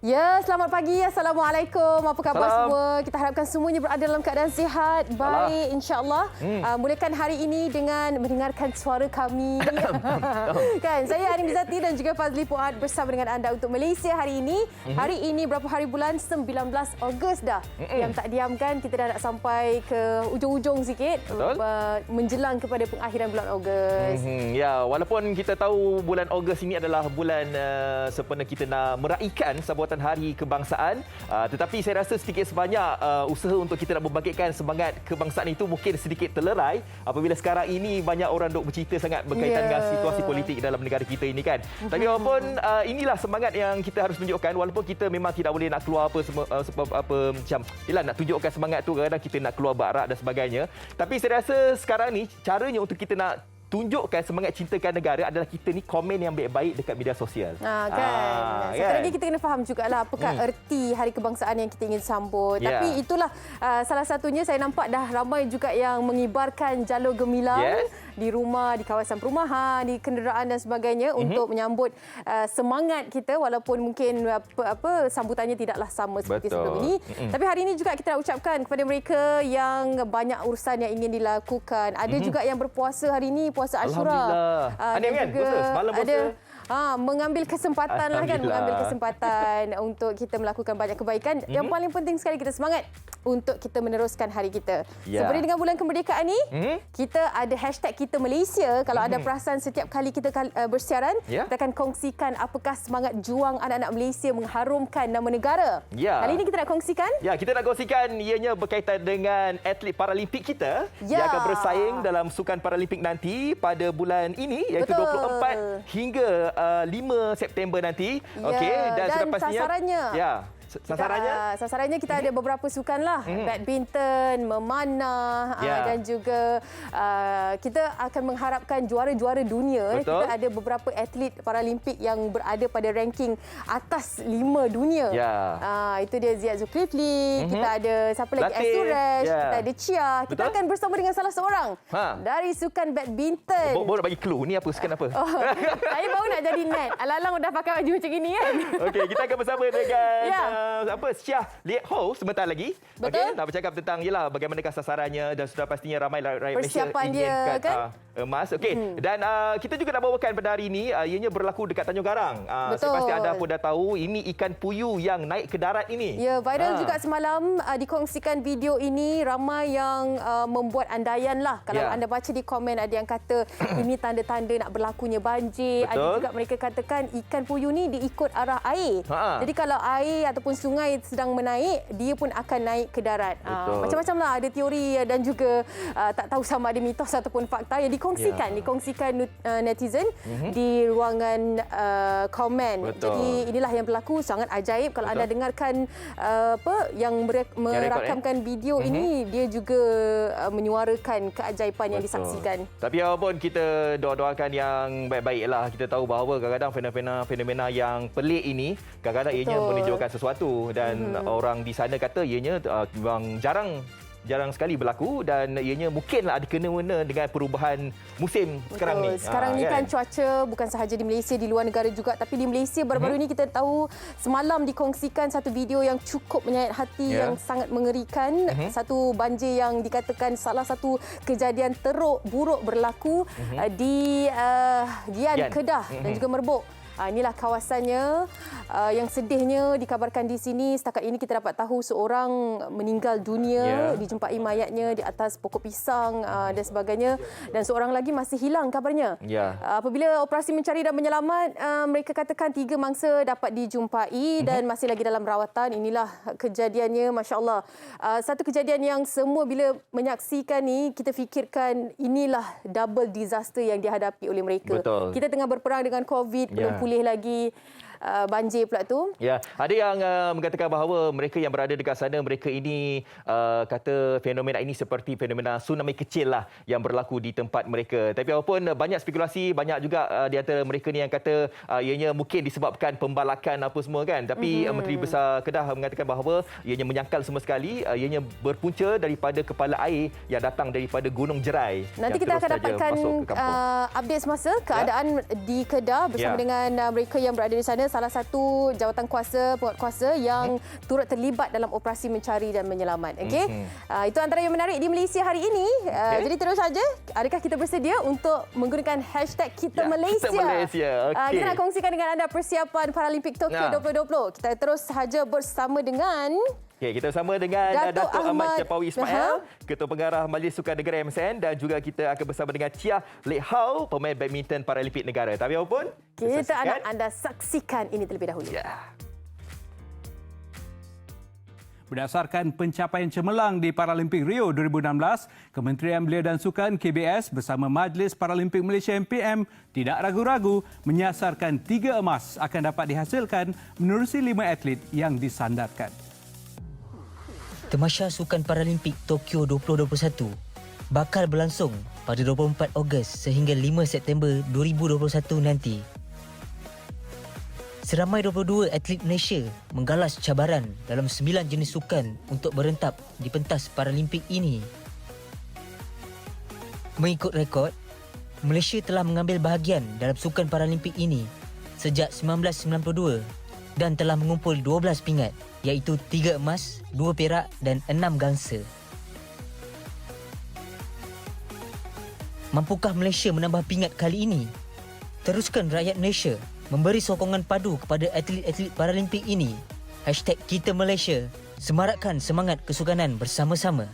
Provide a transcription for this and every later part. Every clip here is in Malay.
Ya, selamat pagi. Assalamualaikum. Apa khabar semua? Kita harapkan semuanya berada dalam keadaan sihat, baik insya-Allah. Mulakan hari ini dengan mendengarkan suara kami. Kan, saya Arin Bizati dan juga Fazli Fuad bersama dengan anda untuk Malaysia hari ini. Hari ini berapa hari bulan? 19 Ogos dah. Yang tak diamkan kita dah nak sampai ke ujung-ujung sikit. Menjelang kepada pengakhiran bulan Ogos. Ya, walaupun kita tahu bulan Ogos ini adalah bulan sempena kita nak meraihkan sambutan Hari Kebangsaan, tetapi saya rasa sedikit sebanyak usaha untuk kita nak membangkitkan semangat kebangsaan itu mungkin sedikit terlerai apabila sekarang ini banyak orang duk bercerita sangat berkaitan dengan situasi politik dalam negara kita ini kan. Tapi walaupun inilah semangat yang kita harus tunjukkan, walaupun kita memang tidak boleh nak keluar macam yalah nak tunjukkan semangat tu, kadang-kadang kita nak keluar barak dan sebagainya. Tapi saya rasa sekarang ni caranya untuk kita nak tunjukkan semangat cintakan negara adalah kita ni komen yang baik-baik dekat media sosial. Kan. Satu lagi kita kena faham jugalah apakah erti Hari Kebangsaan yang kita ingin sambut. Tapi itulah salah satunya saya nampak dah ramai juga yang mengibarkan jalur gemilang di rumah, di kawasan perumahan, di kenderaan dan sebagainya untuk menyambut semangat kita walaupun mungkin sambutannya tidaklah sama seperti sebelum ini. Tapi hari ini juga kita nak ucapkan kepada mereka yang banyak urusan yang ingin dilakukan. Ada juga yang berpuasa hari ini, puasa Ashura. Ada kan? Puasa semalam puasa. Mengambil kesempatan lah kan, mengambil kesempatan untuk kita melakukan banyak kebaikan. Yang paling penting sekali kita semangat untuk kita meneruskan hari kita. Seperti dengan bulan kemerdekaan ni, kita ada hashtag kita Malaysia. Kalau ada perasan setiap kali kita bersiaran, kita akan kongsikan apakah semangat juang anak-anak Malaysia mengharumkan nama negara. Kali ini kita nak kongsikan? Kita nak kongsikan ianya berkaitan dengan atlet Paralimpik kita yang akan bersaing dalam Sukan Paralimpik nanti pada bulan ini iaitu 24 hingga 5 September nanti. Dan sudah pastinya sasarannya. Sasarannya kita ada beberapa sukan lah. Badminton, memanah dan juga kita akan mengharapkan juara-juara dunia. Kita ada beberapa atlet Paralimpik yang berada pada ranking atas 5 dunia. Itu dia Ziyad Zulkifli, kita ada siapa lagi? Suresh, kita ada Chia. Kita akan bersama dengan salah seorang dari sukan badminton. Baru nak bagi clue ni apa, sukan apa? Saya baru nak jadi net. Alang-alang dah pakai baju macam ini kan. Okey, kita akan bersama dengan Syah Liat Ho sebentar lagi. Nak bercakap tentang bagaimanakah sasarannya dan sudah pastinya ramai rakyat Malaysia inginkan kan? emas. Dan kita juga nak bawakan pada hari ini ianya berlaku dekat Tanjung Garang. Saya pasti anda pun dah tahu ini ikan puyuh yang naik ke darat ini. Ya, viral juga semalam dikongsikan video ini, ramai yang membuat andaian lah. Kalau anda baca di komen ada yang kata ini tanda-tanda nak berlakunya banjir. Ada juga mereka katakan ikan puyuh ni diikut arah air. Jadi kalau air ataupun sungai sedang menaik, dia pun akan naik ke darat. Macam-macam lah, ada teori dan juga tak tahu sama ada mitos ataupun fakta yang dikongsikan netizen di ruangan komen. Jadi inilah yang berlaku, sangat ajaib. Kalau anda dengarkan yang merakamkan video ini, dia juga menyuarakan keajaiban yang disaksikan. Tapi apapun kita doakan yang baik-baiklah. Kita tahu bahawa kadang-kadang fenomena yang pelik ini kadang-kadang ianya menunjukkan sesuatu dan orang di sana kata ianya memang jarang sekali berlaku dan ianya mungkinlah ada kena-mena dengan perubahan musim sekarang ni. Sekarang ni kan cuaca bukan sahaja di Malaysia, di luar negara juga, tapi di Malaysia baru-baru ini kita tahu semalam dikongsikan satu video yang cukup menyayat hati, yang sangat mengerikan. Satu banjir yang dikatakan salah satu kejadian teruk buruk berlaku di Gian, Kedah dan juga Merbok. Inilah kawasannya. Yang sedihnya dikabarkan di sini, setakat ini kita dapat tahu seorang meninggal dunia, dijumpai mayatnya di atas pokok pisang dan sebagainya, dan seorang lagi masih hilang kabarnya. Apabila operasi mencari dan menyelamat, mereka katakan 3 mangsa dapat dijumpai dan masih lagi dalam rawatan. Inilah kejadiannya, masya-Allah. Satu kejadian yang semua bila menyaksikan ni kita fikirkan inilah double disaster yang dihadapi oleh mereka. Kita tengah berperang dengan COVID, belum pulih lagi. banjir pula tu. Ya, ada yang mengatakan bahawa mereka yang berada dekat sana, mereka ini kata fenomena ini seperti fenomena tsunami kecil lah yang berlaku di tempat mereka. Tapi apapun banyak spekulasi, banyak juga di antara mereka ni yang kata ianya mungkin disebabkan pembalakan apa semua kan. Tapi Menteri Besar Kedah mengatakan bahawa ianya menyangkal semua sekali, ianya berpunca daripada kepala air yang datang daripada Gunung Jerai. Nanti kita akan dapatkan update semasa keadaan di Kedah bersama dengan mereka yang berada di sana. mana salah satu jawatan kuasa, penguatkuasa yang turut terlibat dalam operasi mencari dan menyelamat. Okey. Itu antara yang menarik di Malaysia hari ini. Jadi terus saja, adakah kita bersedia untuk menggunakan hashtag Kita Malaysia? Kita Malaysia. Kita nak kongsikan dengan anda persiapan Paralimpik Tokyo 2020. Kita terus saja bersama dengan Kita bersama dengan Datuk Ahmad Syapawi Ismail, Ketua Pengarah Majlis Sukan Negara MSN, dan juga kita akan bersama dengan Chia Lek Hau, pemain badminton Paralimpik Negara. Tapi apapun, kita nak anda saksikan ini terlebih dahulu. Berdasarkan pencapaian cemerlang di Paralimpik Rio 2016, Kementerian Belia dan Sukan KBS bersama Majlis Paralimpik Malaysia MPM tidak ragu-ragu menyasarkan 3 emas akan dapat dihasilkan menerusi 5 atlet yang disandarkan. Tamasya Sukan Paralimpik Tokyo 2021 bakal berlangsung pada 24 Ogos sehingga 5 September 2021 nanti. Seramai 22 atlet Malaysia menggalas cabaran dalam 9 jenis sukan untuk berentap di pentas Paralimpik ini. Mengikut rekod, Malaysia telah mengambil bahagian dalam Sukan Paralimpik ini sejak 1992 dan telah mengumpul 12 pingat, iaitu 3 emas, 2 perak dan 6 gangsa. Mampukah Malaysia menambah pingat kali ini? Teruskan rakyat Malaysia memberi sokongan padu kepada atlet-atlet Paralimpik ini. Hashtag Kita Malaysia, semarakkan semangat kesukanan bersama-sama.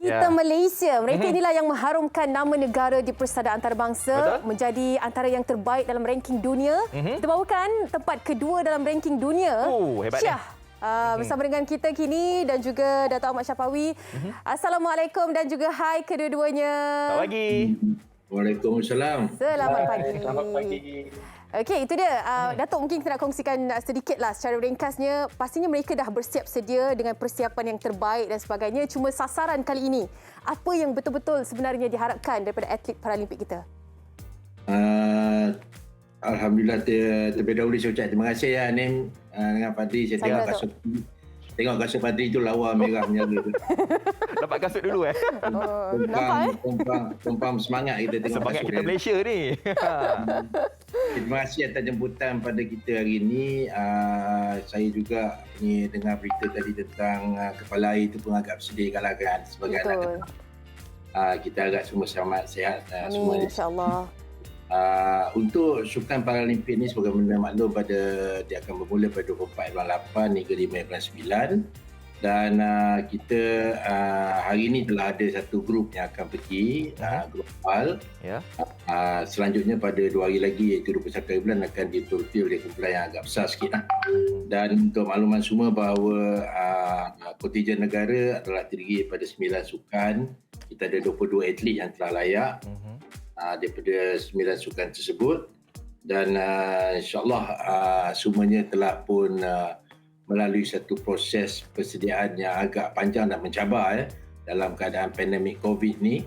Kita Malaysia, mereka inilah yang mengharumkan nama negara di Persada Antarabangsa, menjadi antara yang terbaik dalam ranking dunia. Kita bawakan tempat kedua dalam ranking dunia. Hebatnya. Bersama dengan kita kini dan juga Datuk Ahmad Syapawi. Assalamualaikum dan juga hai kedua-duanya. Selamat pagi. Waalaikumsalam. Selamat pagi. Selamat pagi. Okey, itu dia. Datuk, mungkin kita nak kongsikan sedikitlah secara ringkasnya. Pastinya mereka dah bersiap sedia dengan persiapan yang terbaik dan sebagainya. Cuma sasaran kali ini, apa yang betul-betul sebenarnya diharapkan daripada atlet Paralimpik kita? Alhamdulillah, terlebih dahulu saya ucap terima kasih ya Nim dengan Fadli. Saya tengok kasut Fadli itu lawa merah menyala. Dapat kasut dulu Tumpang semangat kita tengok semangat kasut kita dia. Malaysia ni. Terima kasih atas jemputan pada kita hari ini. Saya juga ni dengar berita tadi tentang kepala air itu pun agak bersedih kalahkan sebagai anak. Kita agak semua selamat sihat semua. Amin, insya-Allah. Untuk Sukan Paralimpik ini sebagaimana maklum dia akan bermula pada 24 bulan 8 hingga 5 bulan 9 dan kita hari ini telah ada satu grup yang akan pergi grup awal. Selanjutnya pada 2 hari lagi iaitu 21 bulan akan dituruti oleh kumpulan yang agak besar sikit dan untuk makluman semua bahawa kontingen negara adalah terdiri daripada 9 sukan. Kita ada 22 atlet yang telah layak daripada 9 sukan tersebut dan insyaAllah semuanya telah pun melalui satu proses persediaan yang agak panjang dan mencabar dalam keadaan pandemik COVID ni,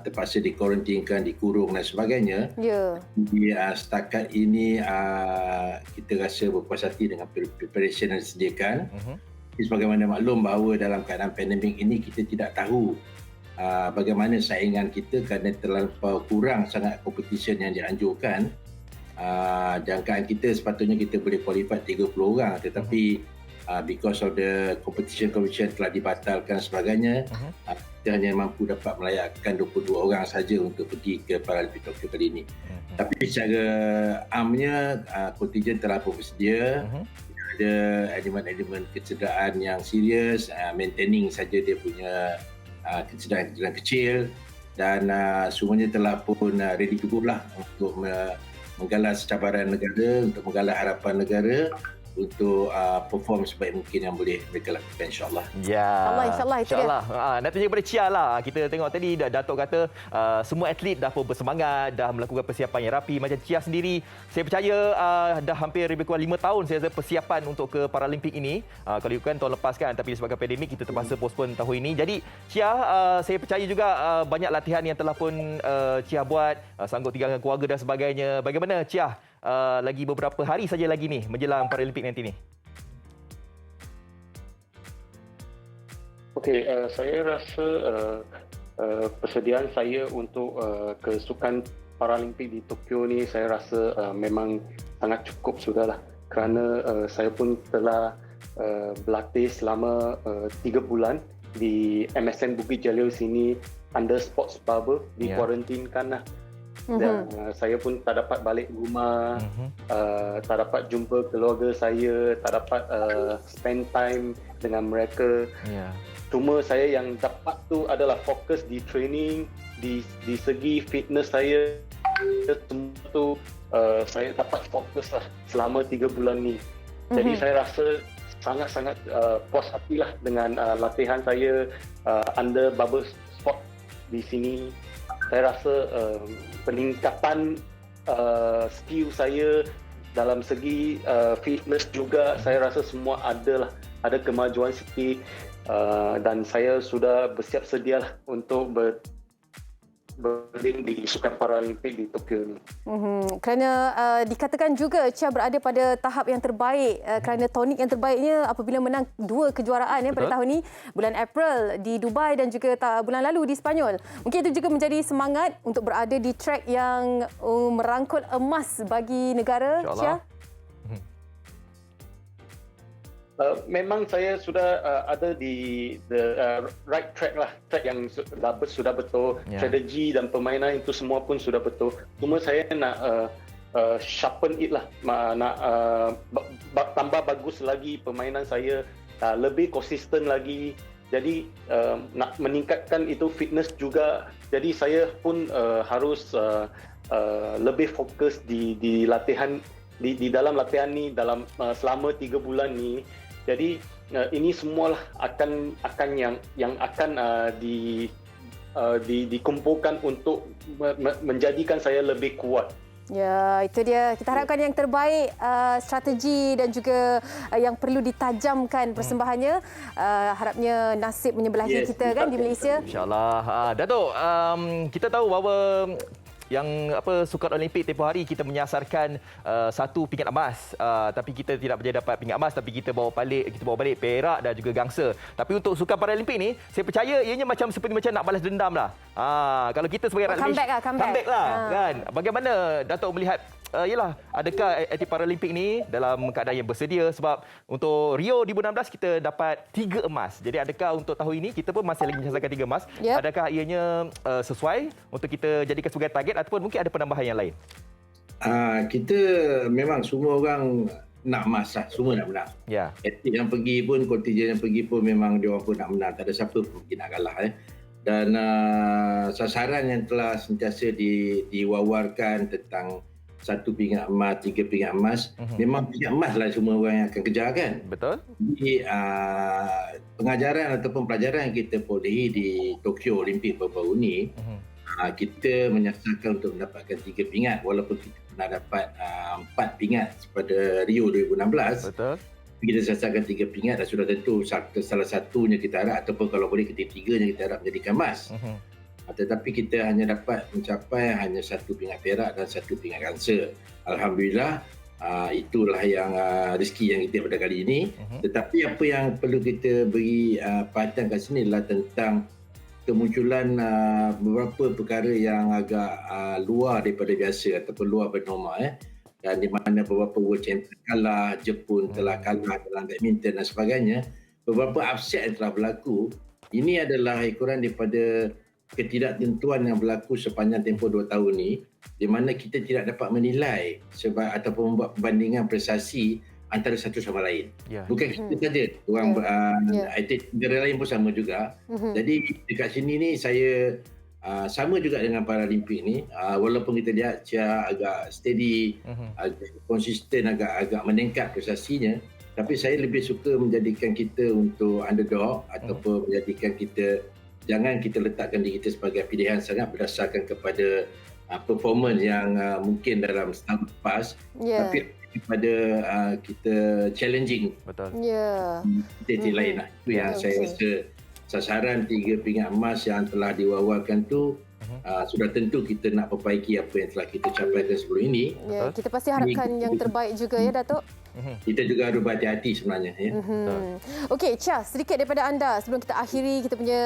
terpaksa dikuarantinkan, dikurung dan sebagainya. Jadi setakat ini kita rasa berpuas hati dengan preparation yang disediakan. Sebagaimana maklum bahawa dalam keadaan pandemik ini kita tidak tahu bagaimana saingan kita kerana terlampau kurang sangat competition yang dianjurkan. Jangkaan kita sepatutnya kita boleh qualify 30 orang tetapi because of the competition telah dibatalkan sebagainya, kita hanya mampu dapat melayakkan 22 orang saja untuk pergi ke Paralimpik Tokyo kali ini. Tapi secara amnya kontingen telah pun bersedia. Ada elemen-elemen kecederaan yang serius, maintaining saja dia punya kecederaan kecil dan semuanya telah pun ready to go lah untuk menggalas cabaran negara, untuk menggalas harapan negara untuk perform sebaik mungkin yang boleh mereka lakukan, insyaAllah. Ya, InsyaAllah itu dia. Nak tanya kepada Chia lah. Kita tengok tadi Datuk kata semua atlet dah pun bersemangat, dah melakukan persiapan yang rapi. Macam Chia sendiri, saya percaya dah hampir lebih kurang 5 tahun saya rasa persiapan untuk ke Paralimpik ini. Kalau ikutkan tahun lepas kan, tapi disebabkan pandemik kita terpaksa postpone tahun ini. Jadi Chia, saya percaya juga banyak latihan yang telah pun Chia buat, sanggup tinggalkan keluarga dan sebagainya. Bagaimana Chia? Lagi beberapa hari saja lagi ni menjelang Paralimpik nanti ni. Okey, saya rasa persediaan saya untuk ke Sukan Paralimpik di Tokyo ni saya rasa memang sangat cukup sudahlah, kerana saya pun telah berlatih selama 3 bulan di MSN Bukit Jalil sini under sports bubble, di kuarantinkan lah. Dan saya pun tak dapat balik rumah, tak dapat jumpa keluarga saya, tak dapat spend time dengan mereka. Cuma saya yang dapat tu adalah fokus di training, di segi fitness saya, semua tu saya dapat fokus lah selama 3 bulan ni. Jadi saya rasa sangat-sangat puas hatilah dengan latihan saya under bubble sport di sini. Saya rasa peningkatan skill saya dalam segi fitness juga, saya rasa semua ada kemajuan sikit, dan saya sudah bersiap sedia untuk bertanding di Sukan Paralimpik di Tokyo ni. Kerana dikatakan juga Chia berada pada tahap yang terbaik, kerana tonik yang terbaiknya apabila menang 2 kejuaraan pada tahun ini, bulan April di Dubai dan juga bulan lalu di Sepanyol. Mungkin itu juga menjadi semangat untuk berada di track yang merangkul emas bagi negara, Chia. Memang saya sudah ada di the right track lah, track yang sudah betul, strategi dan permainan itu semua pun sudah betul. Cuma saya nak sharpen it lah, nak tambah bagus lagi permainan saya, lebih konsisten lagi. Jadi nak meningkatkan itu fitness juga. Jadi saya pun harus lebih fokus di latihan, di dalam latihan ni, dalam selama 3 bulan ni. Jadi ini semualah akan yang akan dikumpulkan untuk menjadikan saya lebih kuat. Ya, itu dia. Kita harapkan yang terbaik, strategi dan juga yang perlu ditajamkan persembahannya. Harapnya nasib menyebelahi kita kan di Malaysia. InsyaAllah. Dato', kita tahu bahawa yang Sukan Olimpik tempoh hari kita menyasarkan 1 pingat emas, tapi kita tidak berjaya dapat pingat emas, tapi kita bawa balik perak dan juga gangsa. Tapi untuk Sukan Paralimpik ni, saya percaya ianya seperti macam nak balas dendam lah. Kalau kita sebagai rakyat Malaysia, comeback lah kan. Bagaimana Datuk melihat adakah atlet Paralimpik ni dalam keadaan yang bersedia, sebab untuk Rio 2016 kita dapat 3 emas. Jadi adakah untuk tahun ini kita pun masih lagi menyasarkan 3 emas? Adakah ianya sesuai untuk kita jadikan sebagai target ataupun mungkin ada penambahan yang lain? Kita memang semua orang nak emas lah, semua nak menang. Atlet yang pergi pun, kontingen yang pergi pun memang dia orang pun nak menang. Tak ada siapa pun pergi nak kalah. Dan sasaran yang telah sentiasa diwawarkan tentang 1 pingat emas, 3 pingat emas, memang pingat emas lah semua orang yang akan kejar kan. Betul. Jadi pengajaran ataupun pelajaran yang kita perolehi di Tokyo Olimpik baru-baru ni, kita menyasarkan untuk mendapatkan 3 pingat, walaupun kita pernah dapat 4 pingat pada Rio 2016. Betul. Kita sasarkan 3 pingat dan sudah tentu salah satunya kita harap, ataupun kalau boleh ketiga-tiganya kita harap menjadikan emas. Tetapi kita hanya dapat mencapai hanya 1 pingat perak dan 1 pingat gangsa. Alhamdulillah, itulah yang rezeki yang kita pada kali ini. Tetapi apa yang perlu kita beri perhatian kat sini adalah tentang kemunculan beberapa perkara yang agak luar daripada biasa ataupun luar daripada normal. Dan di mana beberapa world champion kalah, Jepun telah kalah dalam badminton dan sebagainya. Beberapa upset yang telah berlaku, ini adalah ekoran daripada ketidaktentuan yang berlaku sepanjang tempoh 2 tahun ni, di mana kita tidak dapat menilai ataupun membuat perbandingan prestasi antara satu sama lain. Bukan kita saja, orang atlet negara lain pun sama juga. Jadi dekat sini ni saya sama juga dengan Paralimpik ni, walaupun kita lihat Chia agak steady, agak konsisten, agak meningkat prestasinya, tapi saya lebih suka menjadikan kita untuk underdog ataupun menjadikan kita, jangan kita letakkan diri kita sebagai pilihan sangat berdasarkan kepada performance yang mungkin dalam setahun lepas, tapi daripada kita challenging titik lain lah. Itu yang saya rasa sasaran 3 pingat emas yang telah diwawarkan tu sudah tentu kita nak perbaiki apa yang telah kita capaikan sebelum ini. Kita pasti harapkan yang terbaik juga ya Datuk. kita juga harus berhati-hati sebenarnya. Ya. Okey, Chia, sedikit daripada anda sebelum kita akhiri kita punya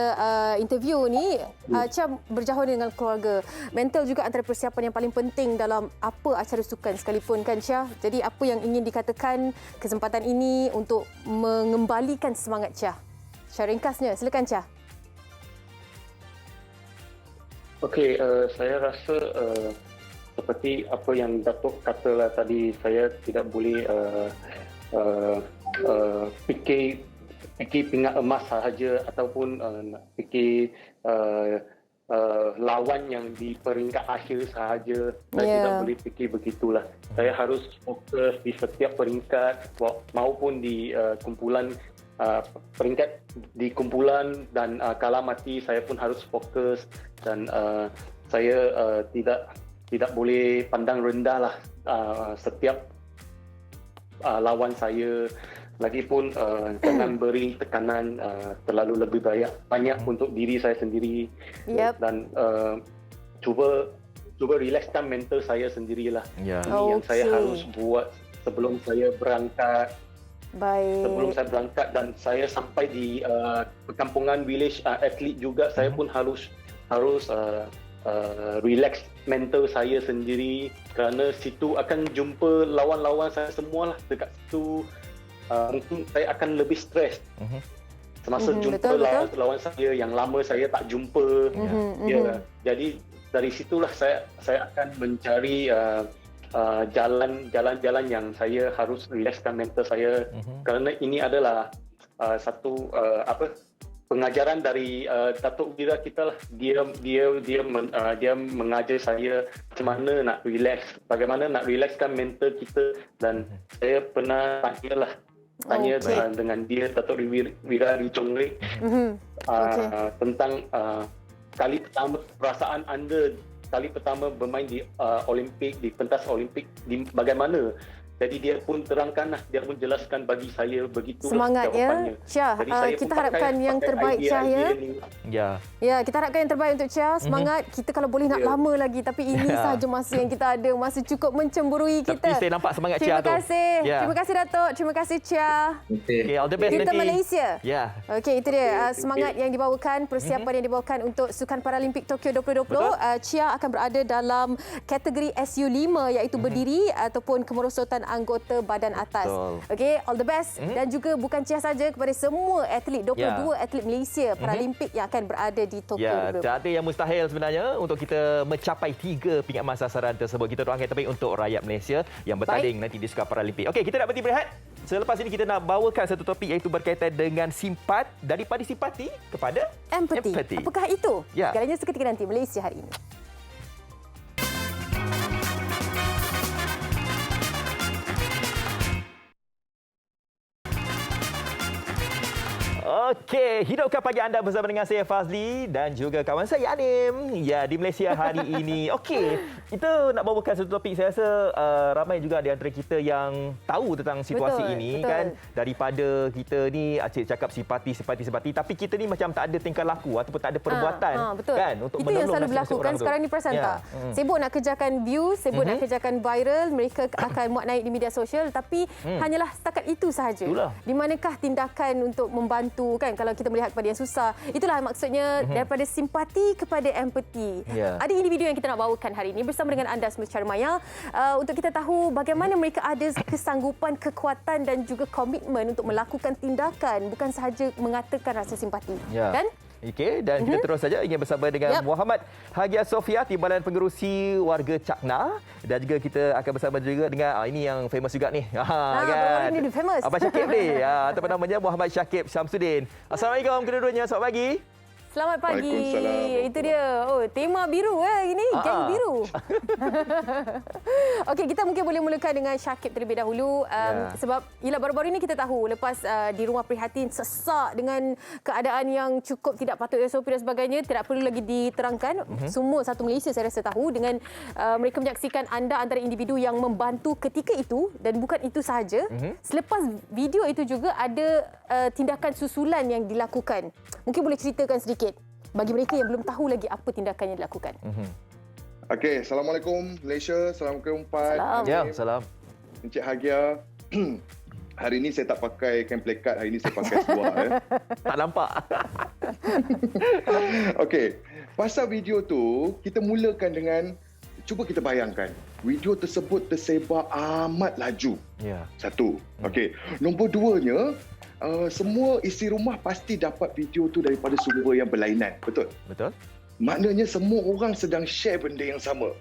interview ni. Chia berjauh dengan keluarga. Mental juga antara persiapan yang paling penting dalam apa acara sukan sekalipun kan, Chia. Jadi apa yang ingin dikatakan kesempatan ini untuk mengembalikan semangat Chia? Secara ringkasnya, silakan Chia. Okey, saya rasa seperti apa yang Datuk katalah tadi, saya tidak boleh fikir pingat emas sahaja ataupun nak fikir lawan yang di peringkat akhir sahaja. Saya tidak boleh fikir begitulah. Saya harus fokus di setiap peringkat maupun di kumpulan peringkat di kumpulan dan kala mati saya pun harus fokus dan saya tidak boleh pandang rendah lah setiap lawan saya. Lagipun jangan beri tekanan terlalu lebih banyak untuk diri saya sendiri dan cuba relaxkan mental saya sendirilah. Ini yang saya harus buat sebelum saya berangkat. Baik. Sebelum saya berangkat dan saya sampai di perkampungan village atlet juga, saya pun harus relax mental saya sendiri kerana situ akan jumpa lawan-lawan saya semualah dekat situ. Mungkin saya akan lebih stres semasa jumpa lawan saya yang lama saya tak jumpa. Jadi dari situlah saya akan mencari jalan-jalan yang saya harus relaxkan mental saya kerana ini adalah satu pengajaran dari Datuk Wira kita lah. Dia mengajar saya macam mana nak relax, bagaimana nak relaxkan mental kita dan saya pernah tanya dengan dia, Datuk Wira Richongri, tentang kali pertama perasaan anda kali pertama bermain di Olimpik, di pentas Olimpik, bagaimana. Jadi dia pun terangkanlah, dia pun jelaskan bagi saya begitu jawapannya. Chia, kita harapkan yang terbaik Chia ya. Kita harapkan yang terbaik untuk Chia. Semangat. Kita kalau boleh nak lama lagi, tapi ini sahaja masa yang kita ada, masa cukup mencemburui kita. Tapi saya nampak semangat Chia tu. Terima kasih. Terima kasih Datuk. Terima kasih Chia. Okay, all the best kita nanti. Malaysia. Okey, itu dia semangat yang dibawakan, persiapan yang dibawakan untuk Sukan Paralimpik Tokyo 2020. Chia akan berada dalam kategori SU5 iaitu berdiri ataupun kemerosotan anggota badan atas. Okey, all the best. Dan juga bukan Chia saja, kepada semua atlet, 22 atlet Malaysia Paralimpik yang akan berada di Tokyo. Tak ada yang mustahil sebenarnya untuk kita mencapai 3 pingat emas sasaran tersebut. Kita doakan yang terbaik untuk rakyat Malaysia yang bertanding nanti di Sukan Paralimpik. Okey, kita nak berhenti berehat. Selepas ini kita nak bawakan satu topik iaitu berkaitan dengan simpat, daripada simpati kepada empati. Apakah itu? Segalanya seketika nanti. Malaysia hari ini. Okey, hidupkan pagi anda bersama dengan saya Fazli dan juga kawan saya Anim. Ya, di Malaysia hari ini. Okey, kita nak bawakan satu topik. Saya rasa ramai juga di antara kita yang tahu tentang situasi ini kan. Daripada kita ni asyik cakap simpati, tapi kita ni macam tak ada tingkah laku ataupun tak ada perbuatan kan untuk itu yang selalu berlaku kan sekarang ni, perasan tak? Sibuk nak kerjakan view, sibuk nak kerjakan viral, mereka akan muat naik di media sosial, tapi hanyalah setakat itu sahaja. Di manakah tindakan untuk membantu kan kalau kita melihat kepada yang susah? Itulah maksudnya daripada simpati kepada empati. Ada individu yang kita nak bawakan hari ini bersama dengan anda semua secara maya untuk kita tahu bagaimana mereka ada kesanggupan, kekuatan dan juga komitmen untuk melakukan tindakan, bukan sahaja mengatakan rasa simpati. Kan? Okey, dan kita terus saja ingin bersama dengan Muhammad Hagia Sofia, Timbalan Pengerusi Warga Cakna, dan juga kita akan bersama juga dengan ini yang famous juga ni. Kan? Ini famous. Abang Syakib ni. Ataupun namanya Muhammad Syakib Syamsuddin. Assalamualaikum kedua-duanya. Selamat pagi. Selamat pagi. Itu dia. Oh, tema biru ini, geng biru. Okey, kita mungkin boleh mulakan dengan Syakib terlebih dahulu sebab ialah baru-baru ini kita tahu lepas di rumah prihatin sesak dengan keadaan yang cukup tidak patut SOP dan sebagainya, tidak perlu lagi diterangkan. Semua satu Malaysia saya rasa tahu dengan mereka menyaksikan anda antara individu yang membantu ketika itu, dan bukan itu sahaja. Selepas video itu juga ada tindakan susulan yang dilakukan. Mungkin boleh ceritakan sedikit bagi mereka yang belum tahu lagi apa tindakan yang dilakukan. Okey, Assalamualaikum Malaysia, Assalamualaikum Pat. Salam. Encik Hagia. hari ini saya tak pakai kain plekat, hari ini saya pakai seluar. Tak nampak. Okey, pasal video tu, kita mulakan dengan, cuba kita bayangkan, video tersebut tersebar amat laju. Ya. Satu. Okey. Nombor duanya, semua isi rumah pasti dapat video tu daripada sumber yang berlainan. Betul? Betul. Maknanya semua orang sedang share benda yang sama.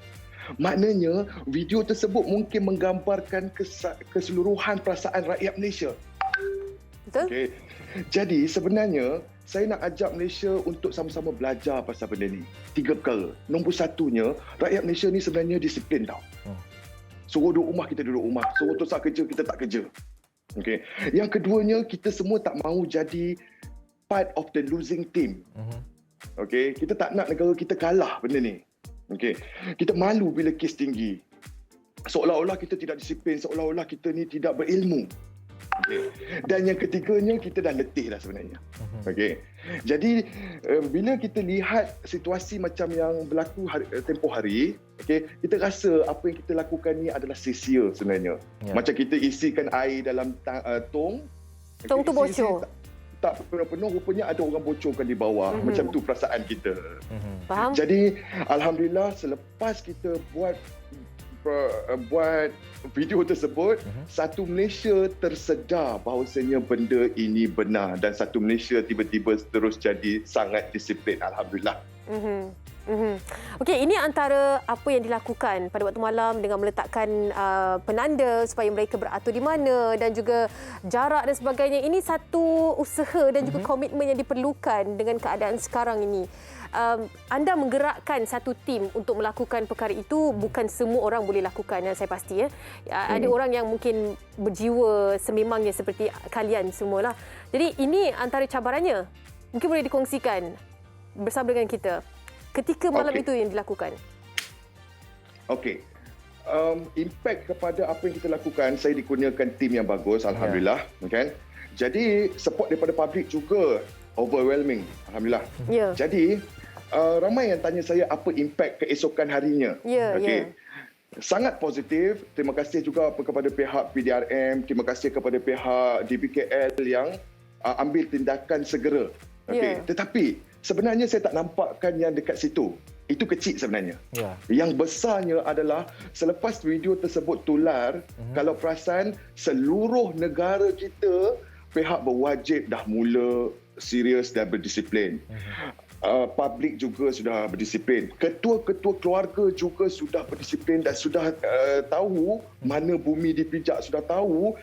Maknanya video tersebut mungkin menggambarkan keseluruhan perasaan rakyat Malaysia. Betul? Okey. Jadi sebenarnya saya nak ajak Malaysia untuk sama-sama belajar pasal benda ni. 3 perkara. Nombor satunya, rakyat Malaysia ni sebenarnya disiplin tau. Suruh duduk rumah, kita duduk rumah. Suruh tosak kerja, kita tak kerja. Okey. Yang keduanya, kita semua tak mahu jadi part of the losing team. Okey, kita tak nak negara kita kalah benda ni. Okey. Kita malu bila kes tinggi. Seolah-olah kita tidak disiplin, seolah-olah kita ni tidak berilmu. Okay. Dan yang ketiganya, kita dah letih dah sebenarnya. Okey. Jadi bila kita lihat situasi macam yang berlaku tempoh hari, okey, kita rasa apa yang kita lakukan ni adalah sia-sia sebenarnya. Macam kita isikan air dalam tong. Tong tu bocor. Tak penuh-penuh, rupanya ada orang bocorkan di bawah. Macam tu perasaan kita. Faham? Jadi alhamdulillah selepas kita buat video tersebut, satu Malaysia tersedar bahawasanya benda ini benar dan satu Malaysia tiba-tiba terus jadi sangat disiplin. Alhamdulillah. Okey, ini antara apa yang dilakukan pada waktu malam dengan meletakkan penanda supaya mereka beratur di mana dan juga jarak dan sebagainya. Ini satu usaha dan juga komitmen yang diperlukan dengan keadaan sekarang ini. Anda menggerakkan satu tim untuk melakukan perkara itu, bukan semua orang boleh lakukan, yang saya pasti. Ada orang yang mungkin berjiwa sememangnya seperti kalian semualah. Jadi ini antara cabarannya. Mungkin boleh dikongsikan bersama dengan kita ketika malam itu yang dilakukan. Okey. Impact kepada apa yang kita lakukan, saya dikurniakan tim yang bagus, alhamdulillah, kan? Jadi support daripada public juga overwhelming, alhamdulillah. Jadi ramai yang tanya saya apa impact keesokan harinya. Sangat positif. Terima kasih juga kepada pihak PDRM, terima kasih kepada pihak DBKL yang ambil tindakan segera. Tetapi sebenarnya saya tak nampakkan yang dekat situ. Itu kecil sebenarnya. Yang besarnya adalah selepas video tersebut tular, kalau perasan seluruh negara kita, pihak berwajib dah mula serius dan berdisiplin. Publik juga sudah berdisiplin. Ketua-ketua keluarga juga sudah berdisiplin dan sudah tahu mana bumi dipijak, sudah tahu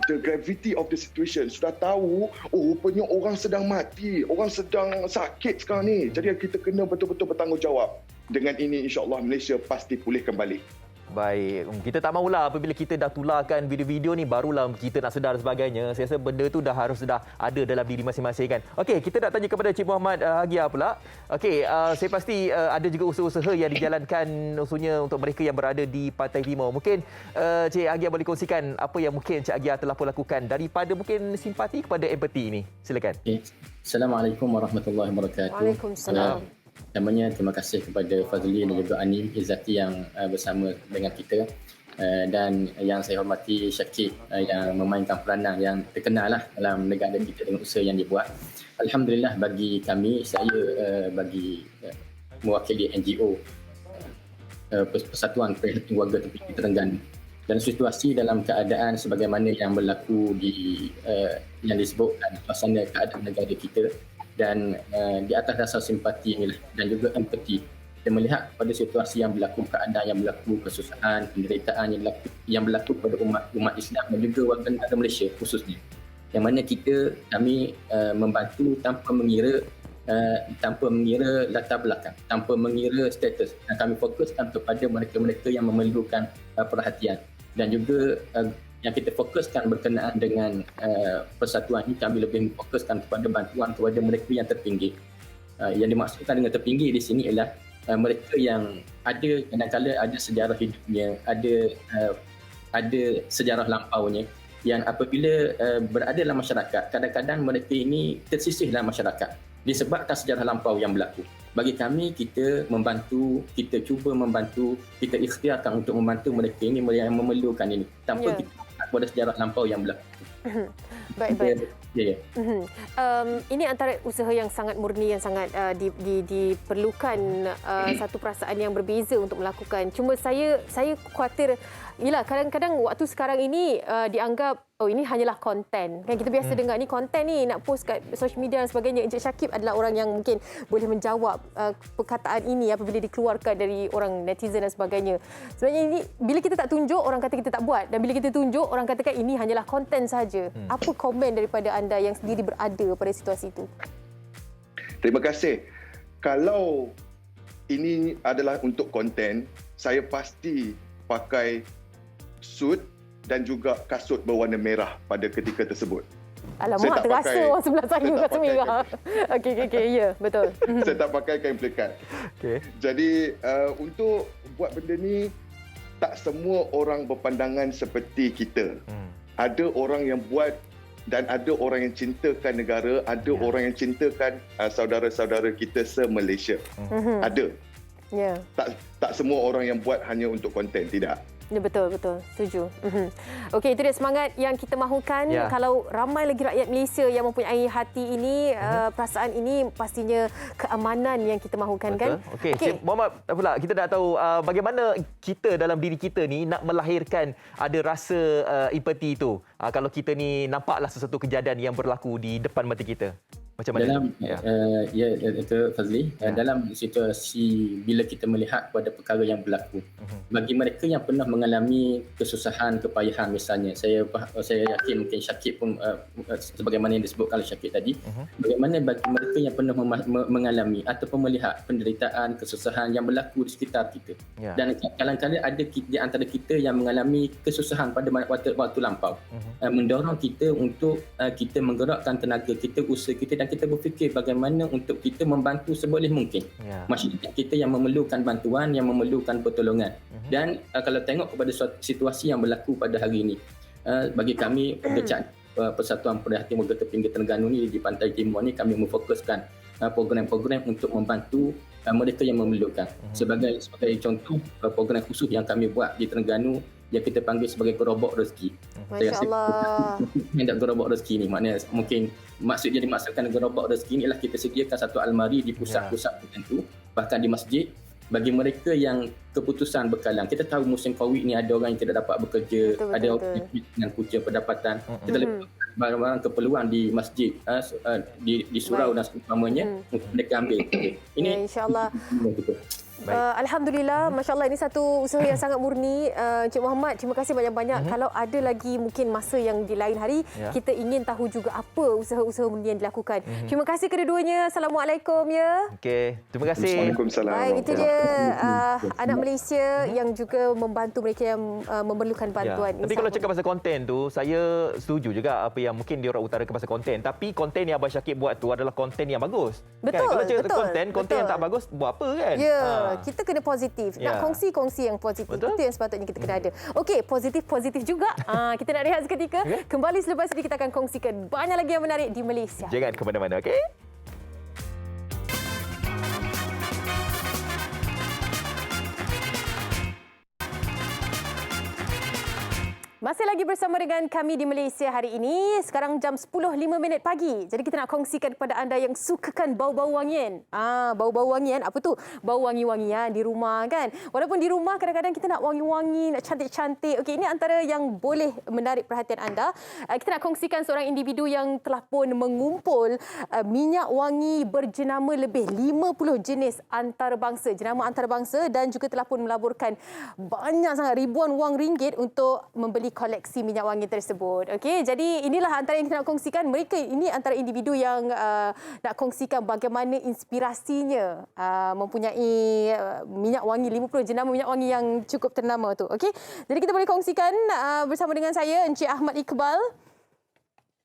the gravity of the situation, sudah tahu rupanya orang sedang mati, orang sedang sakit sekarang ni. Jadi kita kena betul-betul bertanggungjawab. Dengan ini insya-Allah Malaysia pasti pulih kembali. Baik, kita tak mahulah apabila kita dah tularkan video-video ni barulah kita nak sedar dan sebagainya. Saya rasa benda tu dah ada dalam diri masing-masing kan. Okey, kita nak tanya kepada Cik Muhammad Hagia pula. Okey, saya pasti ada juga usaha-usaha yang dijalankan khususnya untuk mereka yang berada di Pantai Timur. Mungkin Cik Hagia boleh kongsikan apa yang mungkin Cik Hagia telah lakukan daripada mungkin simpati kepada empati ini. Silakan. Assalamualaikum warahmatullahi wabarakatuh. Waalaikumsalam. Namanya terima kasih kepada Fazli dan juga Anim Izzati yang bersama dengan kita, dan yang saya hormati Syakib yang memainkan peranan yang terkenal lah dalam negara kita dengan usaha yang dibuat. Alhamdulillah bagi kami, saya bagi mewakili NGO Persatuan Perkhidmatan Warga Tepi Terengganu, dan situasi dalam keadaan sebagaimana yang berlaku di yang disebutkan suasana keadaan negara kita, dan di atas dasar simpati inilah dan juga empati, dan melihat pada situasi yang berlaku, keadaan yang berlaku, kesusahan, penderitaan yang berlaku pada umat Islam dan juga warga negara Malaysia khususnya, yang mana kami membantu tanpa mengira latar belakang, tanpa mengira status, dan kami fokuskan kepada mereka-mereka yang memerlukan perhatian, dan juga yang kita fokuskan berkenaan dengan persatuan ini, kami lebih fokuskan kepada bantuan kepada mereka yang terpinggir. Yang dimaksudkan dengan terpinggir di sini ialah mereka yang ada kadang-kadang ada sejarah hidupnya, ada sejarah lampaunya, yang apabila berada dalam masyarakat, kadang-kadang mereka ini tersisih dalam masyarakat disebabkan sejarah lampau yang berlaku. Bagi kami, kita cuba membantu, kita ikhtiarkan untuk membantu mereka ini yang memerlukan ini tanpa kita kepada sejarah lampau yang berlaku. Baik. Ya. Ini antara usaha yang sangat murni, yang sangat diperlukan satu perasaan yang berbeza untuk melakukan. Cuma saya khawatir, yelah, kadang-kadang waktu sekarang ini dianggap ini hanyalah konten. Kan kita biasa dengar ni konten ni nak post kat social media dan sebagainya. Encik Syakib adalah orang yang mungkin boleh menjawab perkataan ini apabila dikeluarkan dari orang netizen dan sebagainya. Sebenarnya ini bila kita tak tunjuk, orang kata kita tak buat, dan bila kita tunjuk, orang katakan ini hanyalah konten saja. Apa komen daripada anda yang sendiri berada pada situasi itu? Terima kasih. Kalau ini adalah untuk konten, saya pasti pakai suit dan juga kasut berwarna merah pada ketika tersebut. Alamak, terasa orang sebelah saya rasa merah. Okey, ya, betul. Saya tak pakai kain pelikat. Jadi untuk buat benda ni, tak semua orang berpandangan seperti kita. Ada orang yang buat dan ada orang yang cintakan negara, ada orang yang cintakan saudara-saudara kita se-Malaysia. Ada. Tak semua orang yang buat hanya untuk konten, tidak. Ya, betul. Setuju. Okey, itu dia semangat yang kita mahukan. Kalau ramai lagi rakyat Malaysia yang mempunyai hati ini, perasaan ini, pastinya keamanan yang kita mahukan, kan? Okey, Cik Muhammad pula, kita nak tahu bagaimana kita dalam diri kita ni nak melahirkan ada rasa empati itu. Kalau kita ni nampaklah sesuatu kejadian yang berlaku di depan mata kita. Macam mana? Dalam itu Fazli, dalam situasi bila kita melihat pada perkara yang berlaku, bagi mereka yang pernah mengalami kesusahan, kepayahan misalnya, saya yakin mungkin Syakib pun sebagaimana yang disebutkan oleh Syakib tadi, bagaimana bagi mereka yang pernah mengalami ataupun melihat penderitaan, kesusahan yang berlaku di sekitar kita. Dan kadang-kadang ada di antara kita yang mengalami kesusahan pada waktu lampau, mendorong kita untuk kita menggerakkan tenaga kita, usaha kita, dan kita berfikir bagaimana untuk kita membantu seboleh mungkin masyarakat kita yang memerlukan bantuan, yang memerlukan pertolongan. Dan kalau tengok kepada situasi yang berlaku pada hari ini, bagi kami Persatuan Pemerhati Moga Terpinggir Terengganu ni di Pantai Timur ni, kami memfokuskan program-program untuk membantu mereka yang memerlukan. Sebagai contoh, program khusus yang kami buat di Terengganu yang kita panggil sebagai gerobak rezeki. Masya-Allah. Hendak gerobak rezeki ni, maknanya mungkin maksudnya dimaksudkan gerobak rezeki ni ialah kita sediakan satu almari di pusat-pusat tertentu, bahkan di masjid, bagi mereka yang keputusan bekalan. Kita tahu musim Covid ni ada orang yang tidak dapat bekerja, ada orang dengan punca pendapatan. Kita letakkan barang-barang keperluan di masjid, di surau dan seumpamanya untuk mereka ambil. Ini insya-Allah. Alhamdulillah, Masya Allah, ini satu usaha yang sangat murni. Encik Muhammad, terima kasih banyak-banyak. Kalau ada lagi mungkin masa yang di lain hari, kita ingin tahu juga apa usaha-usaha murni yang dilakukan. Terima kasih kedua-duanya. Assalamualaikum, ya. Okey, terima kasih. Waalaikumsalam. Baik, itu dia anak Malaysia yang juga membantu mereka yang memerlukan bantuan. Tapi kalau cakap pasal konten tu, saya setuju juga apa yang mungkin diorang utarakan pasal konten. Tapi konten yang Abang Syakib buat tu adalah konten yang bagus. Betul, kan? Kalau betul. konten yang tak bagus, buat apa kan? Ya, kita kena positif. Nak kongsi yang positif. Itu yang sepatutnya kita kena ada. Okey, positif juga. Kita nak rehat seketika. Kembali selepas ini kita akan kongsikan banyak lagi yang menarik di Malaysia. Jangan ke mana-mana, okey? Masih lagi bersama dengan kami di Malaysia hari ini. Sekarang jam 10.05 pagi. Jadi kita nak kongsikan kepada anda yang sukakan bau-bau wangian. Bau-bau wangian, apa tu? Bau wangi-wangian di rumah, kan? Walaupun di rumah kadang-kadang kita nak wangi-wangi, nak cantik-cantik. Okey, ini antara yang boleh menarik perhatian anda. Kita nak kongsikan seorang individu yang telah pun mengumpul minyak wangi berjenama lebih 50 jenis antarabangsa, jenama antarabangsa, dan juga telah pun melaburkan banyak sangat ribuan wang ringgit untuk membeli koleksi minyak wangi tersebut. Okey, jadi inilah antara yang kita nak kongsikan. Mereka ini antara individu yang nak kongsikan bagaimana inspirasinya mempunyai minyak wangi 50 jenama minyak wangi yang cukup ternama tu. Okey, jadi kita boleh kongsikan bersama dengan saya Encik Ahmad Iqbal.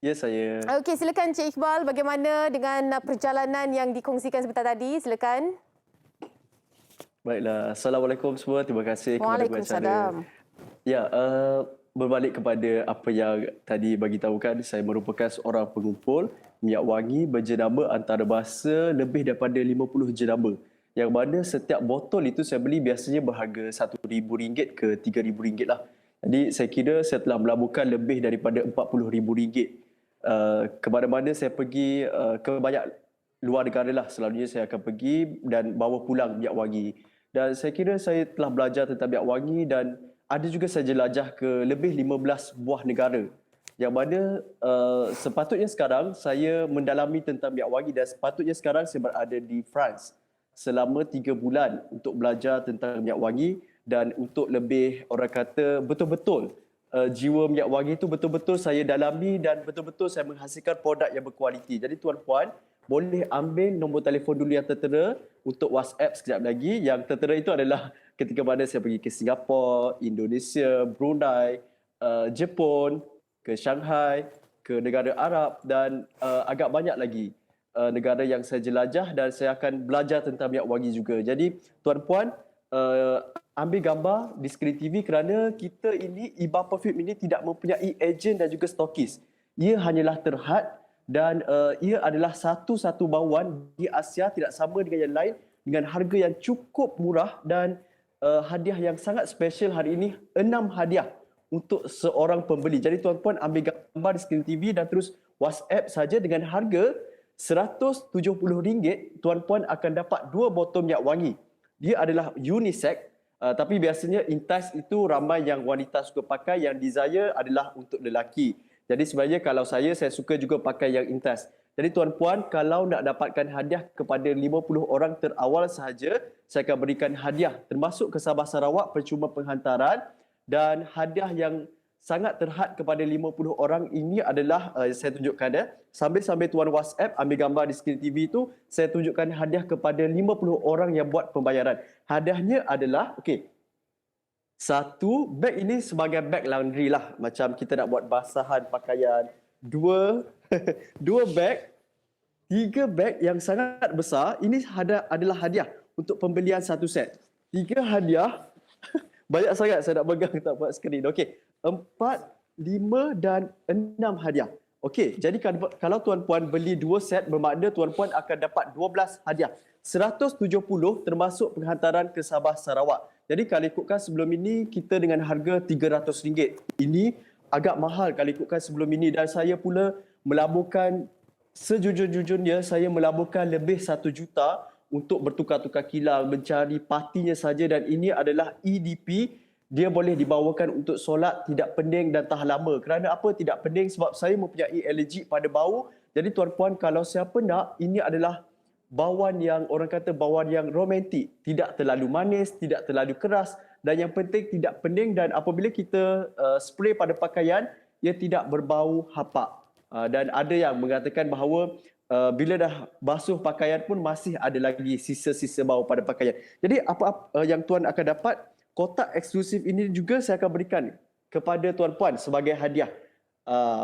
Ya, saya. Okey, silakan Encik Iqbal, bagaimana dengan perjalanan yang dikongsikan sebentar tadi? Silakan. Baiklah, Assalamualaikum semua. Terima kasih kepada Waalaikumsalam. Ya, berbalik kepada apa yang tadi bagi tahukan, saya merupakan seorang pengumpul minyak wangi berjenama antarabangsa lebih daripada 50 jenama. Yang mana setiap botol itu saya beli biasanya berharga RM1,000 ke RM3,000 lah. Jadi saya kira saya telah melaburkan lebih daripada RM40,000. Ke mana-mana saya pergi, ke banyak luar negara lah selalunya saya akan pergi dan bawa pulang minyak wangi. Dan saya kira saya telah belajar tentang minyak wangi dan ada juga saya jelajah ke lebih 15 buah negara. Yang mana sepatutnya sekarang saya mendalami tentang minyak wangi dan sepatutnya sekarang saya berada di France selama 3 bulan untuk belajar tentang minyak wangi dan untuk lebih orang kata betul-betul jiwa minyak wangi itu betul-betul saya dalami dan betul-betul saya menghasilkan produk yang berkualiti. Jadi tuan-puan boleh ambil nombor telefon dulu yang tertera untuk WhatsApp sekejap lagi. Yang tertera itu adalah ketika mana saya pergi ke Singapura, Indonesia, Brunei, Jepun, ke Shanghai, ke negara Arab dan agak banyak lagi negara yang saya jelajah dan saya akan belajar tentang minyak wangi juga. Jadi tuan-puan ambil gambar di skrin TV kerana kita ini, Iba Perfume ini tidak mempunyai ejen dan juga stokis. Ia hanyalah terhad dan ia adalah satu-satu bauan di Asia, tidak sama dengan yang lain, dengan harga yang cukup murah dan hadiah yang sangat special hari ini, 6 hadiah untuk seorang pembeli. Jadi tuan-puan ambil gambar di skrin TV dan terus WhatsApp saja dengan harga RM170, tuan-puan akan dapat 2 botol minyak wangi. Dia adalah unisex, tapi biasanya Intas itu ramai yang wanita suka pakai, yang desire adalah untuk lelaki. Jadi sebenarnya kalau saya suka juga pakai yang Intas. Jadi tuan-puan, kalau nak dapatkan hadiah kepada 50 orang terawal sahaja, saya akan berikan hadiah termasuk ke Sabah Sarawak percuma penghantaran dan hadiah yang sangat terhad kepada 50 orang ini adalah saya tunjukkan sambil tuan WhatsApp ambil gambar di skrin TV itu, saya tunjukkan hadiah kepada 50 orang yang buat pembayaran. Hadiahnya adalah satu beg ini sebagai beg laundry lah, macam kita nak buat basahan pakaian. Dua beg, 3 beg yang sangat besar. Ini adalah hadiah untuk pembelian satu set. 3 hadiah banyak sangat saya nak pegang tak buat skrin. Okey, 4, 5 dan 6 hadiah. Okey, jadi kalau tuan-puan beli 2 set bermakna tuan-puan akan dapat 12 hadiah. 170 termasuk penghantaran ke Sabah Sarawak. Jadi kalau ikutkan sebelum ini kita dengan harga RM300. Ini agak mahal kalau ikutkan sebelum ini dan saya pula melaburkan sejujur-jujurnya saya melaburkan lebih 1 juta untuk bertukar-tukar kilang, mencari partinya saja dan ini adalah EDP. Dia boleh dibawakan untuk solat, tidak pening dan tahan lama. Kerana apa tidak pening? Sebab saya mempunyai alergik pada bau. Jadi tuan-puan, kalau siapa nak, ini adalah bauan yang orang kata bauan yang romantik. Tidak terlalu manis, tidak terlalu keras dan yang penting tidak pening dan apabila kita spray pada pakaian, ia tidak berbau hapak. Dan ada yang mengatakan bahawa bila dah basuh pakaian pun masih ada lagi sisa-sisa bau pada pakaian. Jadi apa yang tuan akan dapat, kotak eksklusif ini juga saya akan berikan kepada tuan-puan sebagai hadiah.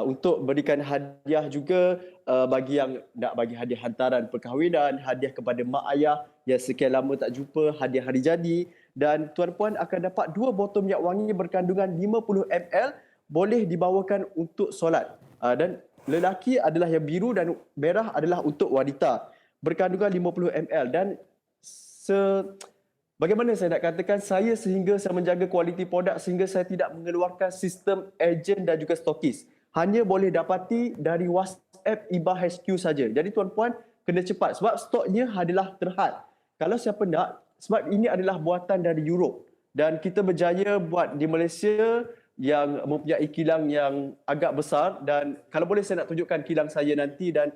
Untuk berikan hadiah juga bagi yang nak bagi hadiah hantaran perkahwinan, hadiah kepada mak ayah yang sekian lama tak jumpa, hadiah hari jadi dan tuan-puan akan dapat 2 botol minyak wangi berkandungan 50 ml boleh dibawakan untuk solat. Dan lelaki adalah yang biru dan merah adalah untuk wanita. Berkandungan 50 ml dan bagaimana saya nak katakan, sehingga saya menjaga kualiti produk sehingga saya tidak mengeluarkan sistem ejen dan juga stokis. Hanya boleh dapati dari WhatsApp Iba HQ saja. Jadi tuan-puan kena cepat sebab stoknya adalah terhad. Kalau siapa nak, sebab ini adalah buatan dari Europe dan kita berjaya buat di Malaysia yang mempunyai kilang yang agak besar dan kalau boleh saya nak tunjukkan kilang saya nanti dan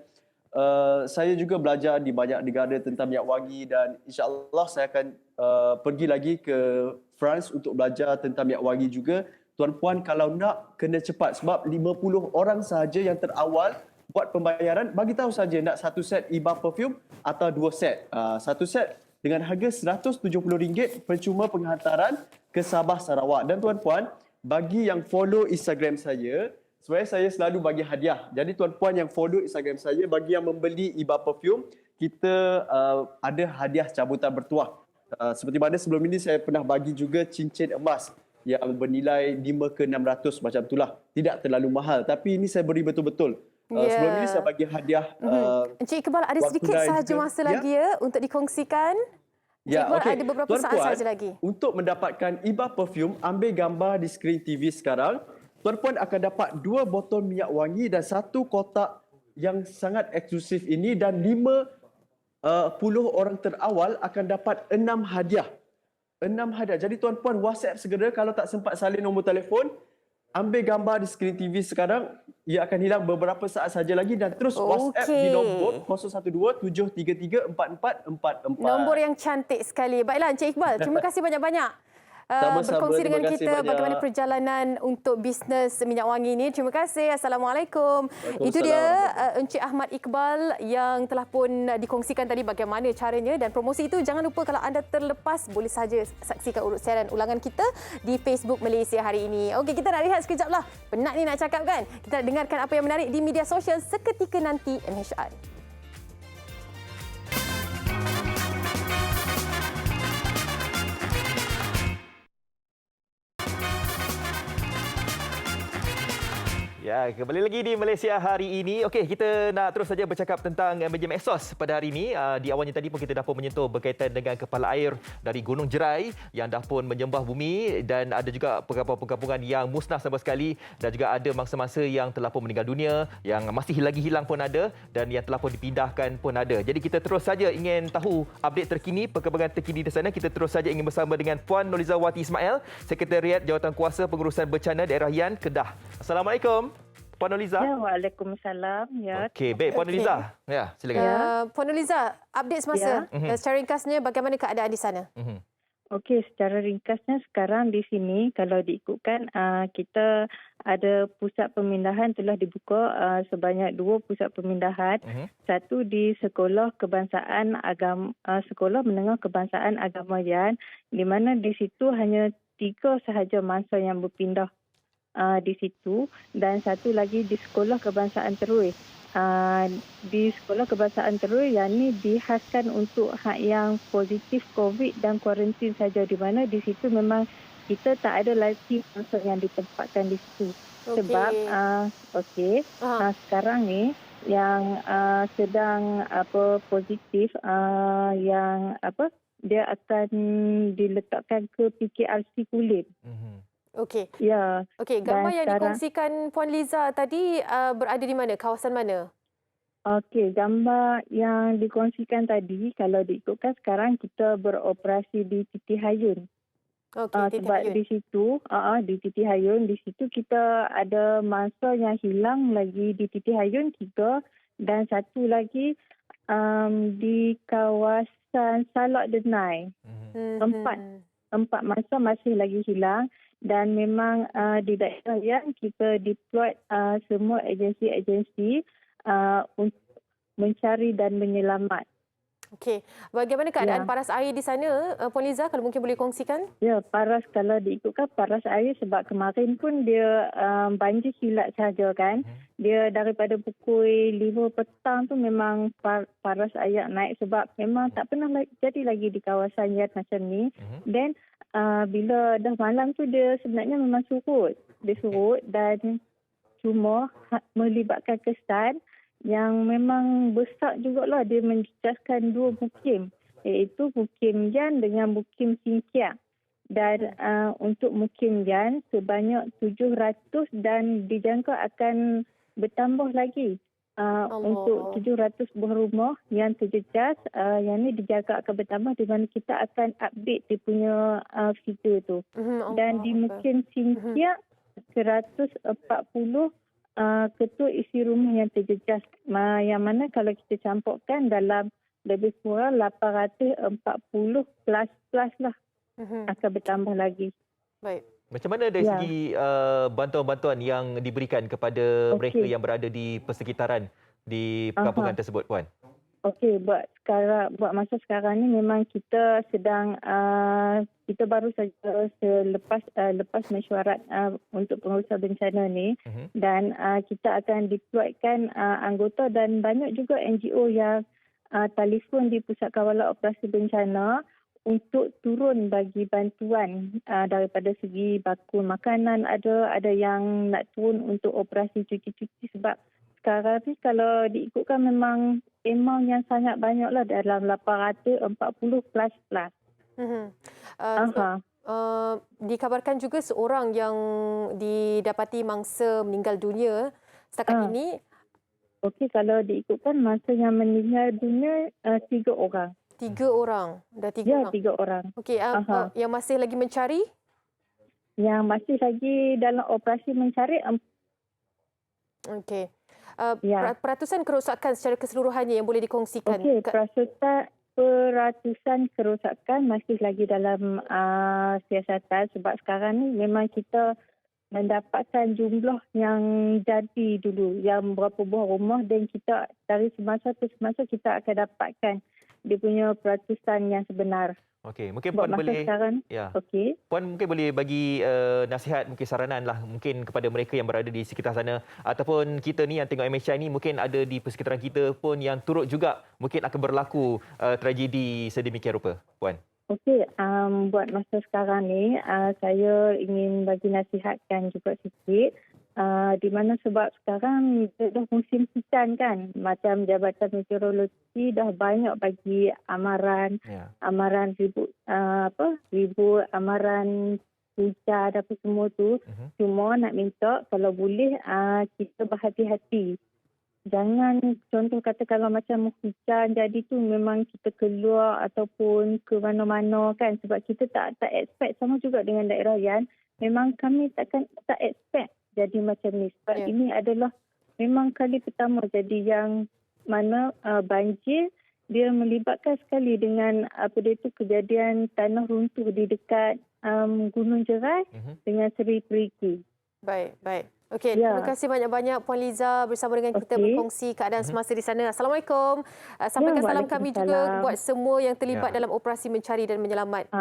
saya juga belajar di banyak negara tentang minyak wangi dan insya-Allah saya akan pergi lagi ke France untuk belajar tentang minyak wangi juga. Tuan-puan kalau nak kena cepat sebab 50 orang sahaja yang terawal buat pembayaran, bagi tahu saja nak 1 set Iba Perfume atau 2 set. 1 set dengan harga RM170 percuma penghantaran ke Sabah Sarawak. Dan tuan-puan, bagi yang follow Instagram saya, sebenarnya saya selalu bagi hadiah. Jadi tuan-puan yang follow Instagram saya, bagi yang membeli Iba Perfume, kita ada hadiah cabutan bertuah. Seperti mana sebelum ini saya pernah bagi juga cincin emas yang bernilai 5 ke 600 macam itulah. Tidak terlalu mahal. Tapi ini saya beri betul-betul. Sebelum ini saya bagi hadiah. Encik Iqbal, ada sedikit sahaja masa lagi untuk dikongsikan. Cik Iqbal, okey. ada beberapa saat Tuan-puan, saja lagi. Untuk mendapatkan IBA Perfume, ambil gambar di skrin TV sekarang. Tuan-puan akan dapat 2 botol minyak wangi dan 1 kotak yang sangat eksklusif ini, dan 50 orang terawal akan dapat 6 hadiah. 6 hadiah. Jadi tuan-puan WhatsApp segera, kalau tak sempat salin nombor telefon, ambil gambar di skrin TV sekarang, ia akan hilang beberapa saat saja lagi, dan terus WhatsApp di nombor 012-733-4444. Nombor yang cantik sekali. Baiklah Encik Iqbal, terima kasih banyak-banyak. Sama-sama, Berkongsi dengan terima kasih kita banyak. bagaimana perjalanan untuk bisnes minyak wangi ini. Terima kasih. Assalamualaikum. Itu dia Encik Ahmad Iqbal yang telah pun dikongsikan tadi bagaimana caranya, dan promosi itu jangan lupa kalau anda terlepas boleh saja saksikan siaran ulangan kita di Facebook Malaysia hari ini. Okey, kita nak rehat sekejap lah. Penat ni nak cakap kan? Kita nak dengarkan apa yang menarik di media sosial seketika nanti MHR. Ya, kembali lagi di Malaysia hari ini. Okey, kita nak terus saja bercakap tentang emerging exhaust pada hari ini. Di awalnya tadi pun kita dah pun menyentuh berkaitan dengan kepala air dari Gunung Jerai yang dah pun menyembah bumi, dan ada juga perkampungan yang musnah sama sekali, dan juga ada mangsa-mangsa yang telah pun meninggal dunia, yang masih lagi hilang pun ada, dan yang telah pun dipindahkan pun ada. Jadi kita terus saja ingin tahu update terkini, perkembangan terkini di sana. Kita terus saja ingin bersama dengan Puan Nurliza Wati Ismail, Sekretariat Jawatankuasa Pengurusan Bencana Daerah Yan, Kedah. Assalamualaikum, Puan Nurliza. Ya, waalaikumsalam. Ya. Okey, baik Puan Nurliza. Ya, silakan. Puan Nurliza, update semasa. Secara ringkasnya bagaimana keadaan di sana? Okey, secara ringkasnya sekarang di sini kalau diikutkan kita ada pusat pemindahan telah dibuka sebanyak 2 pusat pemindahan. Satu di Sekolah Kebangsaan Agama Sekolah Menengah Kebangsaan Agama Yan, di mana di situ hanya 3 sahaja mangsa yang berpindah di situ, dan satu lagi di Sekolah Kebangsaan Terui. Di Sekolah Kebangsaan Terui yang ni dihaskan untuk hak yang positif COVID dan kuarantin saja, di mana di situ memang kita tak ada lagi mangsa yang ditempatkan di situ. Sebab sekarang ni yang sedang positif yang dia akan diletakkan ke PKRC Kulim. Okey. Ya. Okey, gambar yang dikongsikan Puan Liza tadi berada di mana? Kawasan mana? Okey, gambar yang dikongsikan tadi kalau diikutkan sekarang kita beroperasi di Titi Hayun. Okey, Titi sebab Hayun. di situ, di Titi Hayun, di situ kita ada mangsa yang hilang lagi di Titi Hayun 3, dan satu lagi di kawasan Salak Denai. 4 mangsa masih lagi hilang. Dan memang di daerah yang kita deploy semua agensi-agensi untuk mencari dan menyelamat. Okey, bagaimana keadaan paras air di sana, Puan Liza, kalau mungkin boleh kongsikan? Ya, paras kalau diikutkan paras air sebab kemarin pun dia banjir kilat saja kan. Dia daripada pukul 5 petang tu memang paras air naik sebab memang tak pernah jadi lagi di kawasan yang macam ni. Dan bila dah malam tu dia sebenarnya memang surut. Dia surut dan cuma melibatkan kesan yang memang besar jugalah. Dia menjejaskan 2 mukim, iaitu Mukim Yan dengan Mukim Singkiang. Dan untuk Mukim Yan sebanyak 700 dan dijangka akan bertambah lagi untuk 700 buah rumah yang terjejas. Yang ni dijangka akan bertambah, di mana kita akan update dia punya figure tu. Dan di Mukim Singkiang 140 ketua isi rumah yang terjejas, yang mana kalau kita campurkan dalam lebih kurang 840 plus lah akan bertambah lagi. Baik. Macam mana dari segi bantuan-bantuan yang diberikan kepada mereka yang berada di persekitaran di perkampungan tersebut, Puan? Okey, buat masa sekarang ni memang kita sedang kita baru saja lepas mesyuarat untuk pengurusan bencana ni, dan kita akan deploykan anggota dan banyak juga NGO yang telefon di Pusat Kawalan Operasi Bencana untuk turun bagi bantuan daripada segi bakul makanan, ada yang nak turun untuk operasi cuci-cuci sebab sekarang ni kalau diikutkan memang amount yang sangat banyak lah, dalam 840 plus. Dikabarkan juga seorang yang didapati mangsa meninggal dunia setakat ini. Okey, kalau diikutkan masa yang meninggal dunia 3 orang. 3 orang. Dah 3 orang. 3 orang. Okey, yang masih lagi mencari? Yang masih lagi dalam operasi mencari. Okey. Peratusan kerosakan secara keseluruhannya yang boleh dikongsikan? Okey, peratusan kerosakan masih lagi dalam siasatan sebab sekarang ni memang kita mendapatkan jumlah yang jadi dulu, yang berapa buah rumah, dan kita dari semasa ke semasa kita akan dapatkan dia punya peratusan yang sebenar. Okey, mungkin Puan boleh Puan mungkin boleh bagi nasihat, mungkin saranan lah mungkin kepada mereka yang berada di sekitar sana, ataupun kita ni yang tengok MHI ni mungkin ada di persekitaran kita pun yang turut juga mungkin akan berlaku tragedi sedemikian rupa. Puan. Okey, buat masa sekarang ni saya ingin bagi nasihatkan juga sikit. Di mana sebab sekarang dah musim hujan kan, macam Jabatan Meteorologi dah banyak bagi amaran ribut amaran hujan apa semua tu. Cuma nak minta kalau boleh kita berhati-hati. Jangan, contoh kata kalau macam hujan jadi tu memang kita keluar ataupun ke mana-mana kan, sebab kita tak expect. Sama juga dengan daerah Yan, memang kami tak expect jadi macam ni. Sebab ini adalah memang kali pertama jadi yang mana banjir dia melibatkan sekali dengan kejadian tanah runtuh di dekat Gunung Jerai dengan Seri Perigi. Baik. Okey, terima kasih banyak-banyak Puan Liza bersama dengan kita berkongsi keadaan semasa di sana. Assalamualaikum. Sampaikan salam kami juga buat semua yang terlibat dalam operasi mencari dan menyelamat.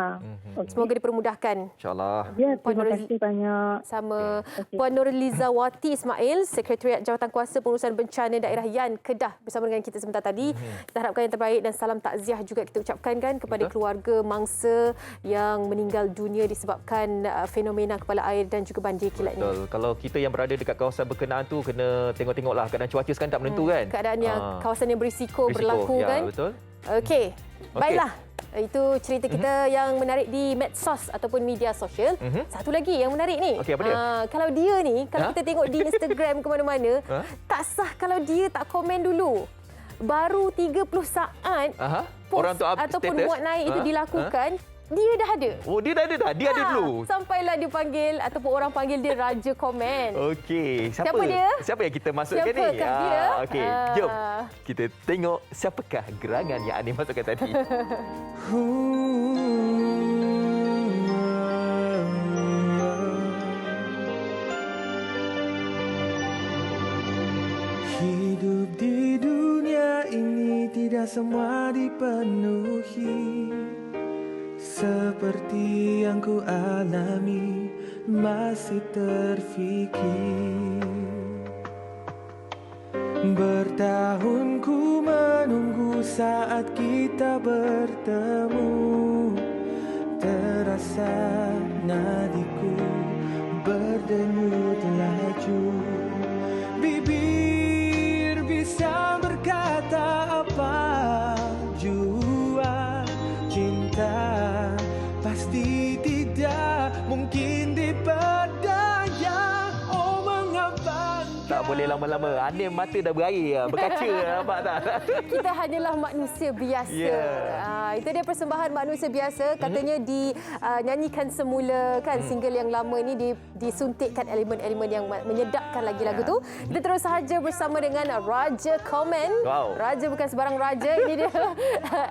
Semoga dipermudahkan. InsyaAllah. Terima kasih banyak. Sama. Puan Nurliza Wati Ismail, Sekretariat Jawatan Kuasa Pengurusan Bencana Daerah Yan Kedah bersama dengan kita sebentar tadi. Kita harapkan yang terbaik dan salam takziah juga kita ucapkan kan kepada keluarga mangsa yang meninggal dunia disebabkan fenomena kepala air dan juga banjir kilat ni. Betul. Kalau kita yang berada dekat kawasan berkenaan tu kena tengok-tengoklah keadaan cuaca sekarang tak menentu kan. Keadaan yang kawasan yang berisiko berlaku kan. Betul. Okey. Baiklah. Itu cerita kita yang menarik di medsos ataupun media sosial. Satu lagi yang menarik ni. Okey, apa dia? Kalau dia ni, kalau kita tengok di Instagram ke mana-mana, tak sah kalau dia tak komen dulu. Baru 30 saat post orang tu ataupun status muat naik itu dilakukan, dia dah ada. Oh, dia dah ada dah. Dia ada dulu. Sampailah dia panggil ataupun orang panggil dia Raja Komen. Okey, siapa dia? Siapa yang kita masukkan ni? Siapakah dia? Okey, jom kita tengok siapakah gerangan yang Ani masukkan tadi. Hidup di dunia ini tidak semua dipenuhi. Seperti yang ku alami masih terfikir. Bertahun ku menunggu saat kita bertemu. Terasa nadiku berdenyut laju. Bibir bisa berkata apa jua, cinta pasti tidak mungkin diperdaya. Oh, mengapa tak boleh lama-lama. Anim mata dah berair, berkaca, nampak tak? Kita hanyalah manusia biasa. Itu dia persembahan manusia biasa. Katanya dinyanyikan semula kan, single yang lama ini disuntikkan elemen-elemen yang menyedapkan lagi lagu tu. Kita terus sahaja bersama dengan Raja Komen. Raja bukan sebarang raja, ini dia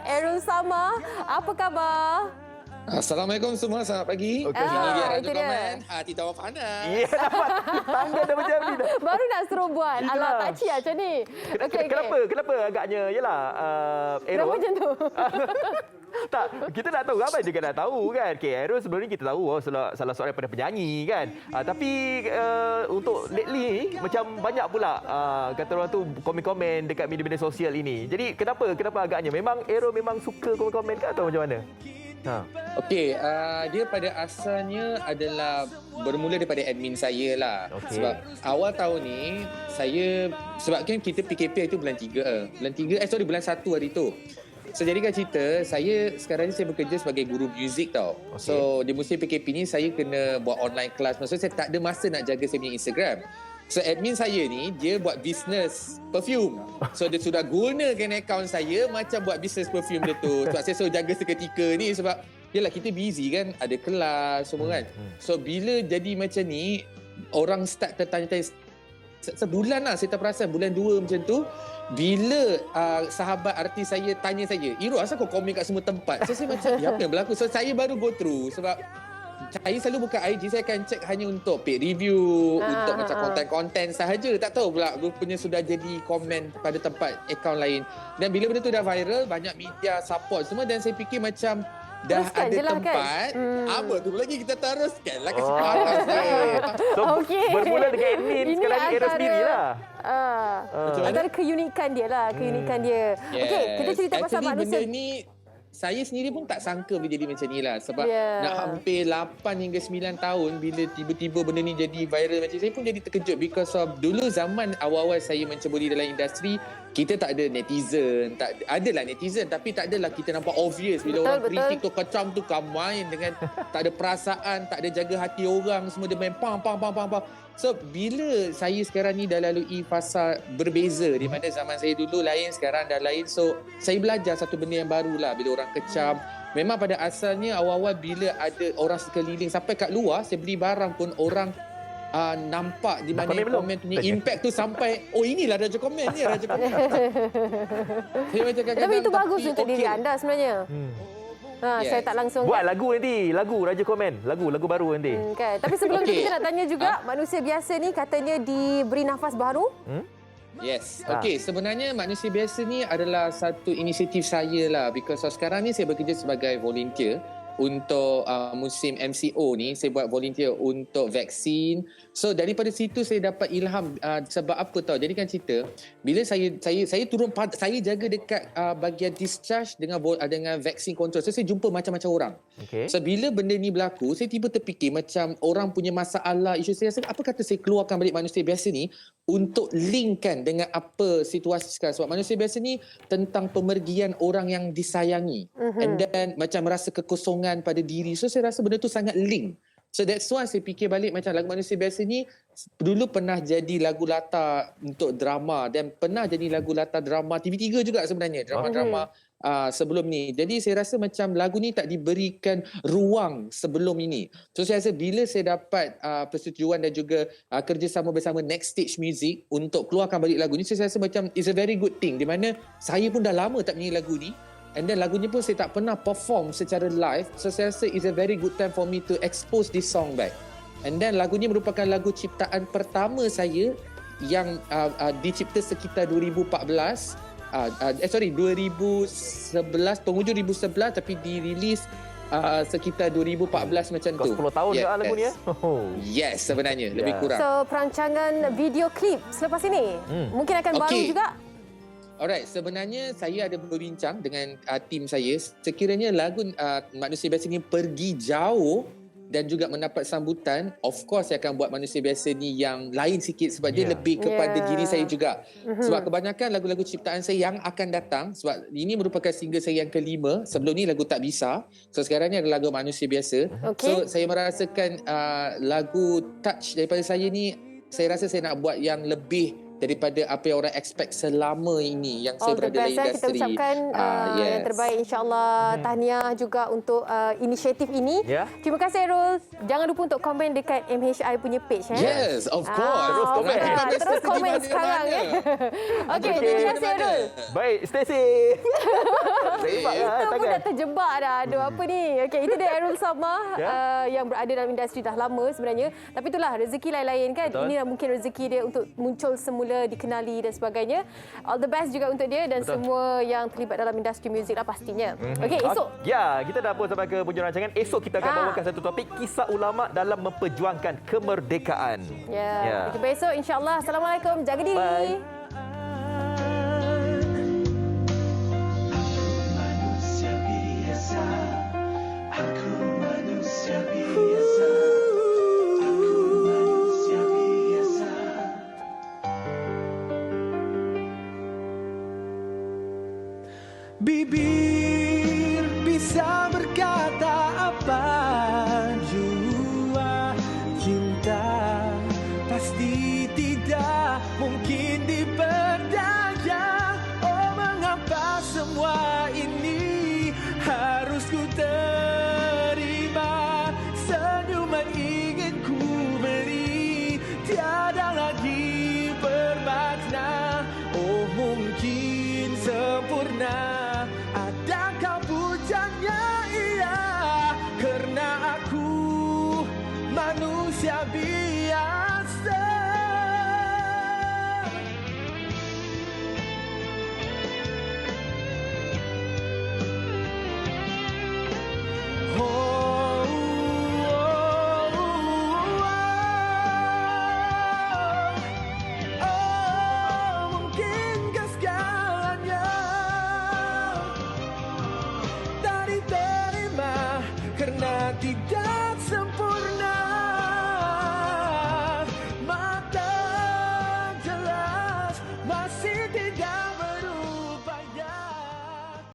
Errol Sama. Apa khabar? Assalamualaikum semua, selamat pagi. Ini dia Raja Komen, hati tawaf Hana. Ya, dapat. Tangga dah macam ni dah. Baru nak suruh buat. Alah, tak cia macam ni. Kenapa agaknya, yelah, Errol. Kenapa macam tu? Tak, kita nak tahu, ramai juga nak tahu kan. Okay, Errol sebelum ni kita tahu salah seorang daripada penyanyi kan. Tapi untuk lately macam banyak pula kata orang tu komen-komen dekat media-media sosial ini. Jadi kenapa agaknya? Memang Errol memang suka komen-komen ke atau macam mana? Okey, dia pada asalnya adalah bermula daripada admin saya lah. Sebab awal tahun ni sebab kan kita PKP itu bulan 3. Bulan 1 hari tu. So jadikan cerita, saya sekarang ni saya bekerja sebagai guru muzik tau. So di musim PKP ni saya kena buat online class. Maksudnya saya tak ada masa nak jaga saya punya Instagram. So admin saya ni dia buat bisnes perfume. So dia sudah gunakan akaun saya macam buat bisnes perfume dia tu. Sebab saya suruh jaga seketika ni sebab yalah kita busy kan, ada kelas semua kan. So bila jadi macam ni, orang start tertanya-tanya sebulan lah saya terperasan, bulan 2 macam tu, bila sahabat artis saya tanya saya, Irul asal kau komen kat semua tempat? So saya macam, apa yang berlaku? So saya baru go through sebab saya selalu buka IG, saya akan check hanya untuk paid review, untuk macam konten-konten sahaja. Tak tahu pula rupanya sudah jadi komen pada tempat akaun lain. Dan bila benda tu dah viral, banyak media support semua dan saya fikir macam dah teruskan ada je lah, tempat, kan? apa tu lagi kita teruskan lah kasi panas ni. So, bermula dengan admin, sekarang ni era sendiri lah. Antara keunikan dia lah, keunikan dia. Okey, kita cerita pasal Actually, manusia. benda ni saya sendiri pun tak sangka boleh jadi macam ni lah. Sebab nak hampir 8 hingga 9 tahun bila tiba-tiba benda ni jadi viral macam saya pun jadi terkejut because of dulu zaman awal-awal saya menceburi dalam industri, kita tak ada netizen, adalah netizen tapi tak adalah kita nampak obvious bila orang kritik tu kecam tu kau main dengan tak ada perasaan, tak ada jaga hati orang, semua dia main pam. So bila saya sekarang ni dah lalui fasa berbeza di mana zaman saya dulu lain, sekarang dah lain. So saya belajar satu benda yang baru lah bila orang kecam. Memang pada asalnya awal-awal bila ada orang sekeliling sampai kat luar, saya beli barang pun orang nampak di mana komen punya impact tu sampai inilah Raja Komen ni, Raja Komen. Tapi itu bagus untuk diri anda sebenarnya. Saya tak langsung buat lagu nanti, lagu Raja Komen, lagu baru nanti. Kan. Tapi sebelum tu kita nak tanya juga, manusia biasa ni katanya diberi nafas baru. Yes. Okey, sebenarnya manusia biasa ni adalah satu inisiatif saya lah because sekarang ni saya bekerja sebagai volunteer untuk musim MCO ni. Saya buat volunteer untuk vaksin. So daripada situ saya dapat ilham sebab apa tahu. Jadi kan cerita bila saya turun saya jaga dekat bahagian discharge dengan vaksin control. So saya jumpa macam-macam orang. So bila benda ni berlaku, saya tiba terfikir macam orang punya masalah isu saya rasa apa kata saya keluarkan balik manusia biasa ni untuk linkkan dengan apa situasi sekarang. Sebab manusia biasa ni tentang pemergian orang yang disayangi. And then macam merasa kekosongan pada diri. So saya rasa benda tu sangat link. So that's why saya fikir balik macam lagu manusia biasa ni dulu pernah jadi lagu latar untuk drama dan pernah jadi lagu latar drama TV3 juga sebenarnya. Drama-drama sebelum ni. Jadi saya rasa macam lagu ni tak diberikan ruang sebelum ini. So saya rasa bila saya dapat persetujuan dan juga kerjasama bersama Next Stage Music untuk keluarkan balik lagu ni, saya rasa macam it's a very good thing di mana saya pun dah lama tak menyanyi lagu ni. And then lagunya pun saya tak pernah perform secara live. So saya rasa it's a very good time for me to expose this song back. And then lagunya merupakan lagu ciptaan pertama saya yang dicipta sekitar 2014. 2011, penghujung 2011 tapi dirilis sekitar 2014 macam tu. 10 tahun ke lagu ni ya? Yes, sebenarnya lebih kurang. So perancangan video klip selepas ini mungkin akan baru juga. Alright, sebenarnya saya ada berbincang dengan tim saya. Sekiranya lagu Manusia Biasa ni pergi jauh dan juga mendapat sambutan, of course saya akan buat Manusia Biasa ni yang lain sikit sebab dia lebih kepada diri saya juga. Sebab kebanyakan lagu-lagu ciptaan saya yang akan datang, sebab ini merupakan single saya yang kelima. Sebelum ni lagu Tak Bisa. So sekarang ni adalah lagu Manusia Biasa. So saya merasakan lagu touch daripada saya ni, saya rasa saya nak buat yang lebih daripada apa yang orang expect selama ini yang saya berada dalam industri. Kita ucapkan yang terbaik insyaAllah. Tahniah juga untuk inisiatif ini. Terima kasih Errol. Jangan lupa untuk komen dekat MHI punya page. Yes, of course. Terus komen sekarang. Okey, terima kasih Errol. Baik, stay safe. Itu pun dah terjebak dah. Aduh, apa ni? Okey, itu dia Errol Samah yang berada dalam industri dah lama sebenarnya. Tapi itulah rezeki lain-lain kan. Ini mungkin rezeki dia untuk muncul semula, dikenali dan sebagainya. All the best juga untuk dia dan semua yang terlibat dalam industri muzik lah pastinya. Okey, esok. Ya, kita dah pun sampai ke penjuru rancangan. Esok kita akan bawakan satu topik, kisah ulama dalam memperjuangkan kemerdekaan. Ya. Jumpa esok insya-Allah. Assalamualaikum. Jaga diri. Bye. Bibir bisa berkata apa jua, cinta pasti tidak mungkin diperdaya. Oh, mengapa semua ini harus ku terima? Senyuman ingin ku beri, tiada lagi bermakna. Oh, mungkin sempurna, adakah pujannya? Iya, karena aku manusia biasa. Mungkinkah segalanya tak diterima karena tidak sempurna? Mata jelas masih tidak